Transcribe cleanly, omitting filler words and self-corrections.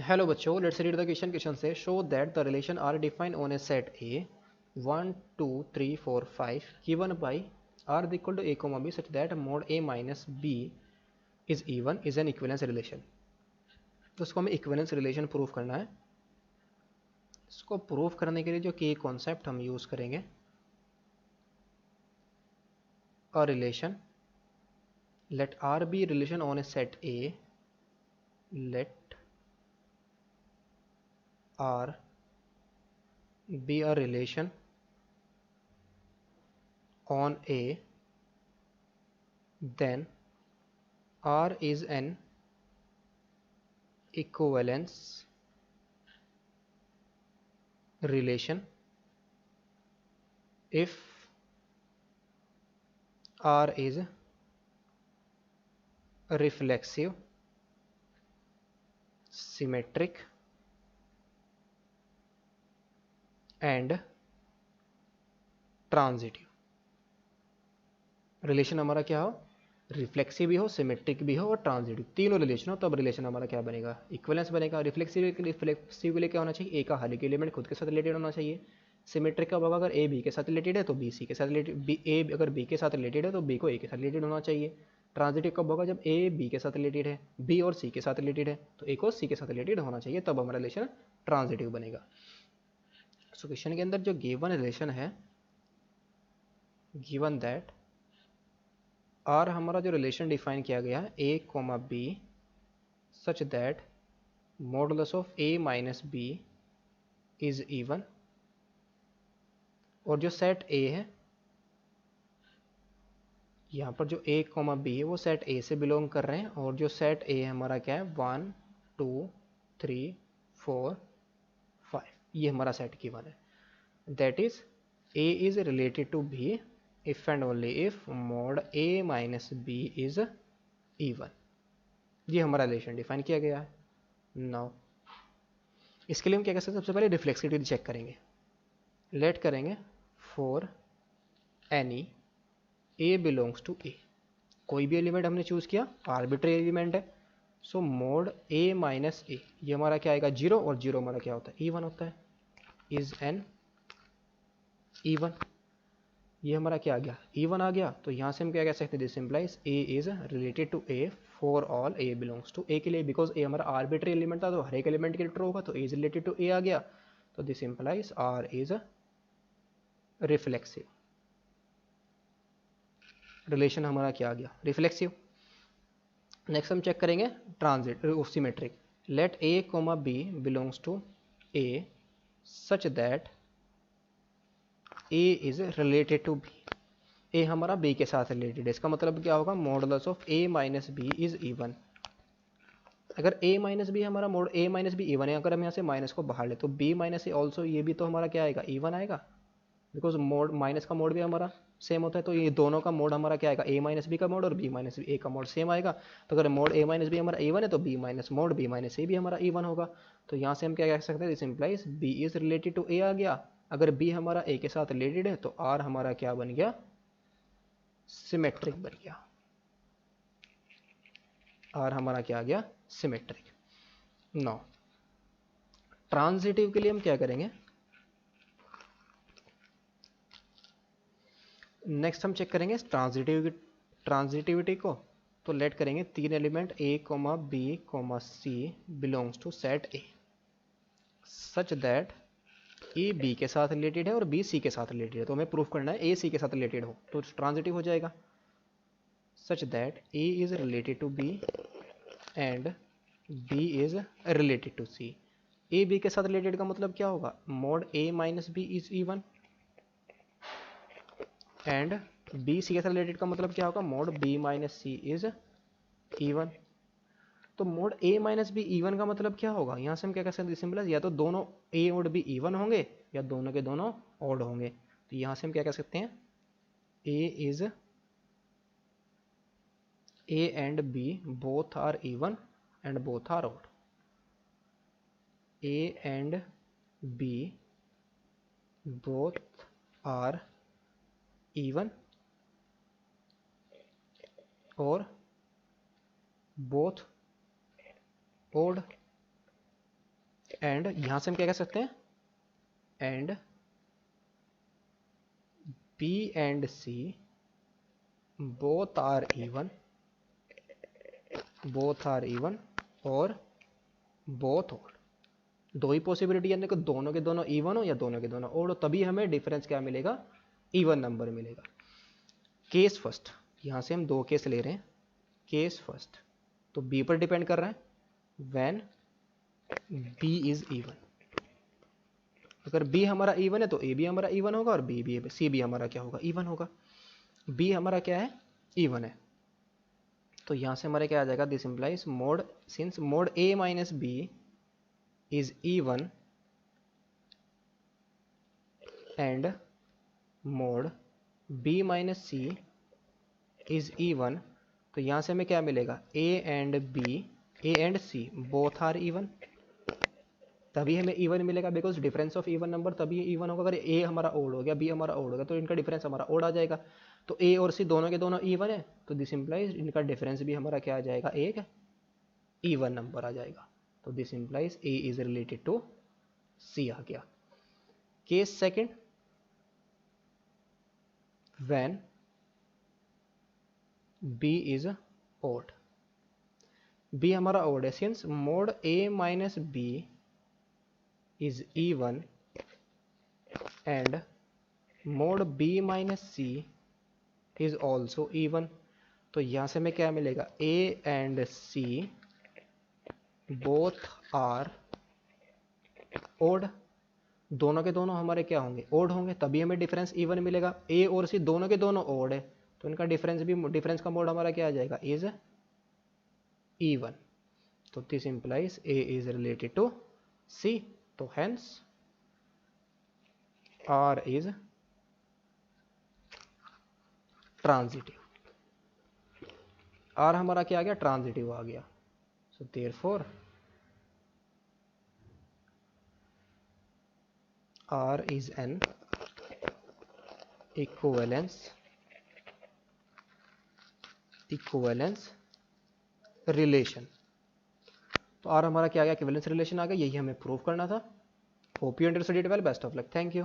Hello बच्चों, let's read the question से show that the relation R defined on a set A 1 2 3 4 5 given by R equal to a comma b such that mod A minus B is even is an equivalence relation. तो उसको हमें equivalence relation prove करना है। इसको prove करने के लिए जो कि कॉन्सेप्ट हम यूज करेंगे, a relation let R be relation on a set A, let R be a relation on A, then R is an equivalence relation if R is reflexive, symmetric and transitive. Relation हमारा क्या हो, reflexive भी हो, symmetric भी हो और transitive, तीनों relation हो, तब रिलेशन हमारा क्या बनेगा, इक्विवेलेंस बनेगा। रिफ्लेक्सिव के लिए क्या होना चाहिए, ए का हर एक एलिमेंट खुद के साथ रिलेटेड होना चाहिए। सिमेट्रिक कब होगा, अगर ए बी के साथ रिलेटेड है तो बी सी के साथ रिलेटेड, ए अगर बी के साथ रिलेटेड है तो बी को ए के साथ रिलेटेड होना चाहिए। ट्रांजिटिव कब होगा, जब ए बी के साथ रिलेटेड है, बी और सी के साथ रिलेटेड है तो ए को सी के साथ रिलेटेड होना चाहिए, तब हमारा रिलेशन ट्रांजिटिव बनेगा। सो क्वेश्चन के अंदर जो गिवन रिलेशन है, गिवन दैट आर हमारा जो रिलेशन डिफाइन किया गया है A comma B such that modulus of A minus B is even, और जो सेट ए है यहाँ पर जो ए कोमा बी है वो सेट ए से बिलोंग कर रहे हैं, और जो सेट ए है हमारा क्या है 1 2 3 4 5, ये हमारा सेट की वन है। That is a is related to b if and only if mod a minus B is even. ये हमारा रिलेशन डिफाइन किया गया है। नाउ इसके लिए हम क्या कर सकते हैं, सबसे पहले रिफ्लेक्सिविटी चेक करेंगे। लेट करेंगे for any A belongs to A, कोई भी एलिमेंट हमने चूज किया, आर्बिट्री एलिमेंट है, सो मोड ए माइनस ए, ये हमारा क्या आएगा 0, और 0 हमारा क्या होता है इवन होता है, इज एन इवन। ये हमारा क्या आ गया, इवन आ गया। तो यहाँ से हम क्या कह सकते हैं, this implies A is related to A for all A belongs to A के लिए, बिकॉज ए हमारा आर्बिट्री एलिमेंट था तो हर एक एलिमेंट के लिए ट्रू होगा, तो A is related to A आ गया। तो this implies R is reflexive. Relation हमारा क्या आ गया, रिफ्लेक्सिव। नेक्स्ट हम चेक करेंगे transit symmetric. Let A comma B belongs to A such that A is related to B, A हमारा बी के साथ रिलेटेड है, इसका मतलब क्या होगा, modulus of A minus B is even. अगर ए माइनस बी हमारा मोड ए माइनस बी इवन है, अगर हम यहाँ से माइनस को बाहर ले तो बी माइनस ए ऑल्सो, ये भी तो हमारा क्या आएगा, इवन आएगा, बिकॉज मोड माइनस का मोड भी हमारा सेम होता है, तो ये दोनों का मोड हमारा क्या आएगा, ए माइनस बी का मोड और बी माइनस ए का मोड सेम आएगा। तो अगर मोड ए माइनस बी हमारा इवन है तो B minus mod B minus A भी हमारा इवन होगा। तो यहाँ से हम क्या कह सकते हैं, this implies B is related to A आ गया। अगर बी हमारा ए के साथ रिलेटेड है तो आर हमारा क्या बन गया, सिमेट्रिक बन गया। आर हमारा क्या आ गया, सिमेट्रिक। नो ट्रांजिटिव के लिए हम क्या करेंगे, नेक्स्ट हम चेक करेंगे ट्रांजिटिविटी को। तो लेट करेंगे तीन element a comma b comma c belongs to set A such that a B के साथ रिलेटेड है और बी सी के साथ रिलेटेड है, तो हमें प्रूफ करना है ए सी के साथ रिलेटेड हो तो ट्रांजिटिव हो जाएगा। Such that A is related to B and B is related to C. A B के साथ रिलेटेड का मतलब क्या होगा, mod A minus B is even, and B C के साथ रिलेटेड का मतलब क्या होगा, mod B minus C is even. तो मोड ए माइनस बी इवन का मतलब क्या होगा, यहाँ से हम क्या कह सकते हैं, सिंपल है, या तो दोनों ए और बी इवन होंगे या दोनों के दोनों ऑड होंगे। तो यहाँ से हम क्या कह सकते हैं, A is A and B both are even and both are odd. A and B both are even और बोथ odd। एंड यहां से हम क्या कह सकते हैं, and B and C both are even, और बोथ ऑड। दो ही पॉसिबिलिटी है, दोनों के दोनों इवन हो या दोनों के दोनों ऑड हो, तभी हमें डिफरेंस क्या मिलेगा, इवन नंबर मिलेगा। केस फर्स्ट, यहां से हम दो केस ले रहे हैं। केस फर्स्ट तो बी पर डिपेंड कर रहा है, व्हेन बी इज इवन। अगर बी हमारा इवन है तो ए भी हमारा इवन होगा, और बी भी, सी भी हमारा क्या होगा, इवन होगा। बी हमारा क्या है, इवन है, तो यहां से हमारे क्या आ जाएगा, this implies mod, since mod A minus B is even and mod B minus C is even, तो यहां से हमें क्या मिलेगा, a and c both are even, तभी हमें इवन मिलेगा, because difference of even number तभी इवन होगा। अगर ए हमारा ओड हो गया, बी हमारा ओड हो गया, तो इनका डिफरेंस हमारा ओड आ जाएगा। तो ए और सी दोनों के दोनों इवन है, तो दिस इंप्लाइज इनका डिफरेंस भी हमारा क्या आ जाएगा, एक इवन नंबर आ जाएगा। तो this implies A is related to C आ गया। Case second, when B is odd, B हमारा ओड है, since mod A minus B is even and mod b minus c is also even, तो यहां से हमें क्या मिलेगा, a and c both are odd, दोनों के दोनों हमारे क्या होंगे, ओड होंगे, तभी हमें डिफरेंस इवन मिलेगा। a और c दोनों के दोनों ओड है, तो इनका डिफरेंस भी, डिफरेंस का मोड हमारा क्या आ जाएगा, इज इवन। तो this implies a is related to c, तो hence R is transitive. R हमारा क्या आ गया, ट्रांजिटिव आ गया। So therefore R is an equivalence relation. तो R हमारा क्या आ गया, इक्विवेलेंस रिलेशन आ गया, यही हमें प्रूव करना था। Hope you understood it well, best of luck, thank you.